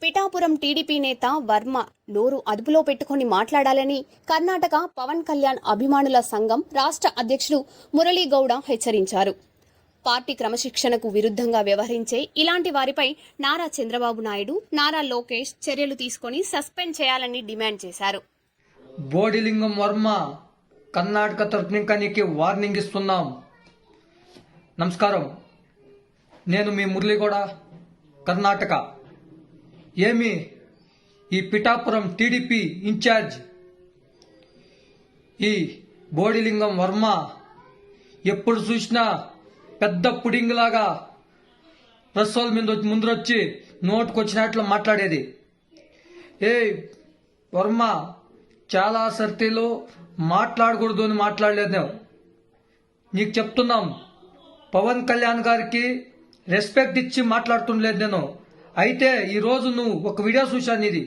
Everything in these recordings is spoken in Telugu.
పిఠాపురం టీడీపీ నేత వర్మ నోరు అదుపులో పెట్టుకుని మాట్లాడాలని కర్ణాటక పవన్ కళ్యాణ్ అభిమానుల సంఘం రాష్ట్ర అధ్యక్షుడు మురళీగౌడ హెచ్చరించారు. పార్టీ క్రమశిక్షణకు విరుద్ధంగా వ్యవహరించే ఇలాంటి వారిపై నారా చంద్రబాబు నాయుడు, నారా లోకేష్ చర్యలు తీసుకుని సస్పెండ్ చేయాలని డిమాండ్ చేశారు. బోడిలింగం వర్మ కర్ణాటక తరపునికి వార్నింగ్ ఇస్తున్నాం. నమస్కారం, నేను మీ మురళీగౌడ, కర్ణాటక. ఏమి ఈ పిఠాపురం టీడీపీ ఇన్ఛార్జ్ ఈ బోడిలింగం వర్మ ఎప్పుడు చూసినా పెద్ద పుడింగ్ లాగా ప్రెస్ మీద ముందరొచ్చి నోటుకొచ్చినట్లు మాట్లాడేది. ఏ వర్మ, చాలా సర్తీలు మాట్లాడకూడదు అని మాట్లాడలేదు. నీకు చెప్తున్నాం, పవన్ కళ్యాణ్ గారికి రెస్పెక్ట్ ఇచ్చి మాట్లాడుతుండలేదు నేను. అయితే ఈరోజు నువ్వు ఒక వీడియో చూశాను. ఇది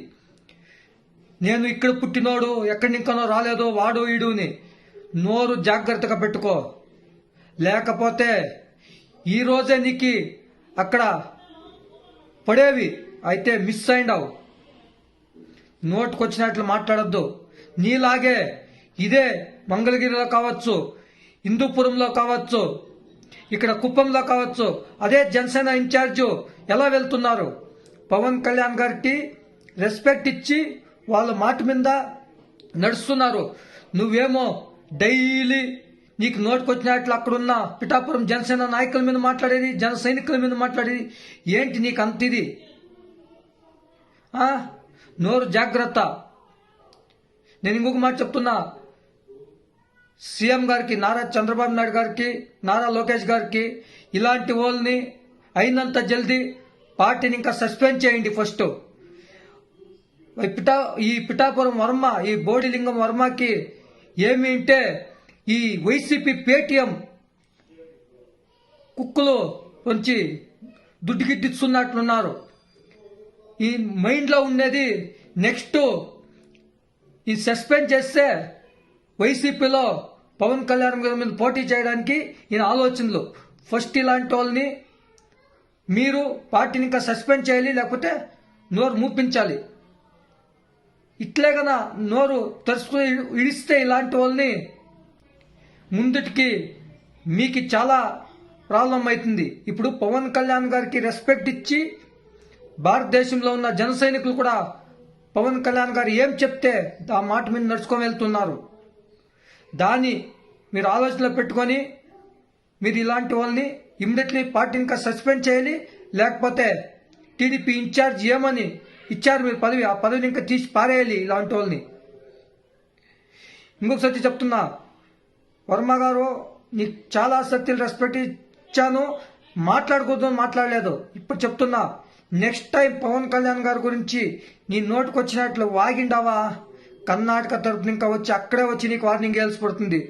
నేను ఇక్కడ పుట్టినోడు, ఎక్కడి ఇంకనో రాలేదో వాడు ఈడుని. నోరు జాగ్రత్తగా పెట్టుకో, లేకపోతే ఈరోజే నీకు అక్కడ పడేవి. అయితే మిస్ అయిండావు. నోటుకొచ్చినట్లు మాట్లాడద్దు. నీలాగే ఇదే మంగళగిరిలో కావచ్చు, హిందూపురంలో కావచ్చు, ఇక్కడ కుప్పంలో కావచ్చు, అదే జనసేన ఇన్ఛార్జు ఎలా వెళ్తున్నారు. పవన్ కళ్యాణ్ గారికి రెస్పెక్ట్ ఇచ్చి వాళ్ళ మాట మీద నడుస్తున్నారు. నువ్వేమో డైలీ నీకు నోటుకొచ్చినట్లు అక్కడున్న పిఠాపురం జనసేన నాయకుల మీద మాట్లాడేది, జన సైనికుల మీద మాట్లాడేది. ఏంటి నీకు అంత ఇది? నోరు జాగ్రత్త. నేను ఇంకొక మాట చెప్తున్నా, సీఎం గారికి, నారా చంద్రబాబు నాయుడు గారికి, నారా లోకేష్ గారికి, ఇలాంటి వాళ్ళని అయినంత జల్దీ పార్టీని ఇంకా సస్పెండ్ చేయండి. ఫస్ట్ ఈ పిఠాపురం వర్మ, ఈ బోడిలింగం వర్మకి ఏమి అంటే ఈ వైసీపీ పేటీఎం కుక్కలు కొంచెం దుడ్డుగిడ్డిస్తున్నట్లున్నారు. ఈ మైండ్లో ఉండేది నెక్స్ట్ ఈ సస్పెండ్ చేస్తే వైసీపీలో పవన్ కళ్యాణ్ గారి మీద పోటీ చేయడానికి ఈయన ఆలోచనలు. ఫస్ట్ ఇలాంటి వాళ్ళని మీరు పార్టీని ఇంకా సస్పెండ్ చేయాలి, లేకపోతే నోరు మూపించాలి. ఇట్లే కదా నోరు తెరుచుకుని ఇడిస్తే ఇలాంటి వాళ్ళని ముందుటికి మీకు చాలా ప్రాబ్లం అవుతుంది. ఇప్పుడు పవన్ కళ్యాణ్ గారికి రెస్పెక్ట్ ఇచ్చి భారతదేశంలో ఉన్న జన సైనికులు కూడా పవన్ కళ్యాణ్ గారు ఏం చెప్తే ఆ మాట మీద నడుచుకొని వెళ్తున్నారు. దాన్ని మీరు ఆలోచనలో పెట్టుకొని మీరు ఇలాంటి వాళ్ళని ఇమ్మీడియట్లీ పార్టీని ఇంకా సస్పెండ్ చేయాలి, లేకపోతే టీడీపీ ఇన్ఛార్జ్ ఏమని ఇచ్చారు మీరు పదవి, ఆ పదవిని ఇంకా తీసి పారేయాలి ఇలాంటి వాళ్ళని. ఇంకొకసారి చెప్తున్నా, వర్మ గారు, నీకు చాలా శక్తులు రెస్పెక్ట్ ఇచ్చాను, మాట్లాడకూడదు మాట్లాడలేదు. ఇప్పుడు చెప్తున్నా, నెక్స్ట్ టైం పవన్ కళ్యాణ్ గారి గురించి నీ నోటుకొచ్చినట్లు వాగిండావా, కర్ణాటక తరపున ఇంకా వచ్చి అక్కడే వచ్చి నీకు వార్నింగ్ వేయాల్సి పడుతుంది.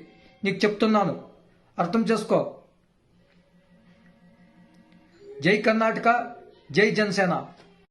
నీకు చెప్తున్నాను, అర్థం చేసుకో. జై కర్ణాటక, జై జనసేన.